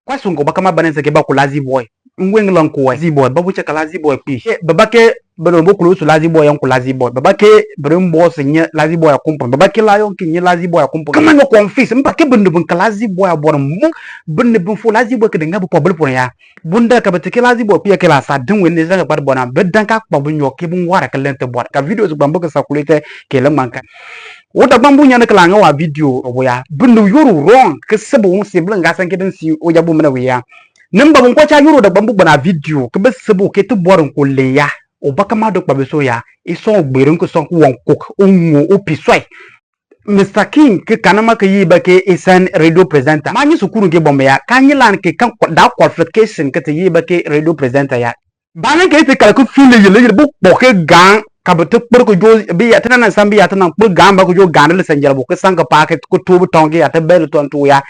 kwa sungo baka ma banense ke ba ku lazy boy ngweng lan ko lazy boy babu che ka lazy boy pi babake bano bo ku su lazy boy yan ku lazy boy babake brin boss nye lazy boy kumpa babake la yon ki nye lazy boy kumpa kama no confuse mbake bendo bun ka lazy boy abon mu bendo bun fu lazy boy ke denga bu pobul pon ya bunda ka batike lazy boy pi ke la sa dun wenne zanga bar bona bedan ka kwa bun yoke bun wara ka lente bot ka video su bambo ka sakulete ke lan manka wota bambu nyana kala nga wa video oboya bundu yoru wrong ke sebo un seblan ga san keden si o jabu mena wiya namba bon kwacha yoro da bambu bana video ke be sebo ke to boron ko leya o baka ma do kwa beso ya iso gberin ko son won kok onwo opisoi Mr. King ke kanama ke yiba ke isan radio presenter manyi sukuru ke bombe ya kanyilan ke kan da qualification ke te yiba ke radio presenter ya banan ke te kala ku file yele bu boke gang kabete ko jo bi ya tana sambi ya tana bu gamba ko jo ganal sanjal bu ko sanga paket ko tubu tongi ya ta bel ton tu ya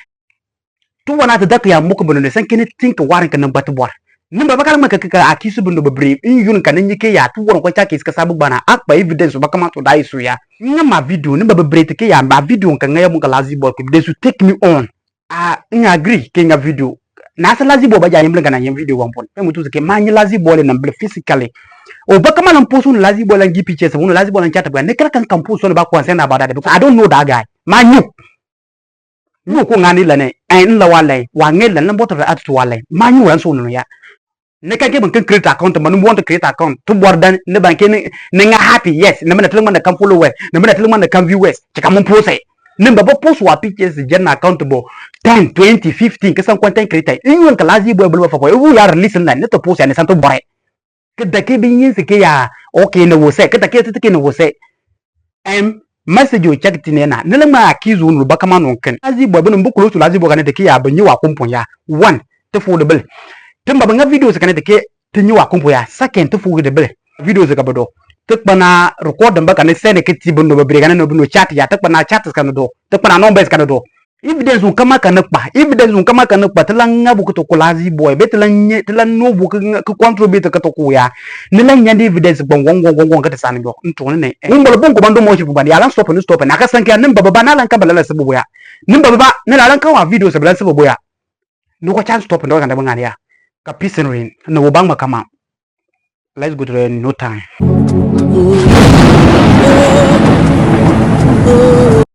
tu wana ta dak ya muko bunne san kini think warin kan batu bor nin baba kala maka ka akisu bundu babre in yun kan nyike ya tu won ko ta ke ska sabu bana akpa evidence ba kama to dai su ya ngama video nin baba bre te ke ya ba video kan ngaya mun ka lazy boy ko de su take me on ina agree ke nga video na sa lazy boy ba ja yimble kana yim video wampon pe mutu ke manyi lazy boy na mble physically o baka malam posu no lazy boy lan gi pictures no lazy boy lan chat ba ne kala kan posu no ba ko sen about that because I don't know that guy manyu no ko ngani la ne ai nla wale wa ngel lan boto at to wale manyu ran so no ya ne ka ke ban kan create account man want to create account to bordan ne ban ke ne nga happy yes ne mana tilman da kan follower ne mana tilman da kan viewers ke ka mun post ne baba post wa pictures jenna account bo 10 20 15 kasan content creator in yon ka lazy boy bulwa fa ko u ya release na ne to post ya ne santo bore kada ke bin yin sike ya okay na wose kada ke take na wose message o check tinena nele ma akizu nu baka manu ken lazy boy bun bukulo to lazy boy kana take ya banyi wa kumpon ya one to foldable timba banga videos kana take tinyi wa kumpon ya second to foldable videos ka bodo tukbana record baka ne sene ke tibun no babre kana no buno chat ya tukbana chat kana do tukbana numbers kana do evidence kama kana pa evidence kama kana pa telanga bu to ko lazy boy betelanye telan no bu ko contribute ka to ko ya nilan nyande evidence bongon ka tsani do nto ne ngol bongo bando mo shi bubani alan stop na ka sanke nan baba na lan ka balala sabu ya nin baba ne lan ka wa video sabu sabu ya no ko chan stop ndo kan da bangani ya ka peace and rain no bang makama let's go to no time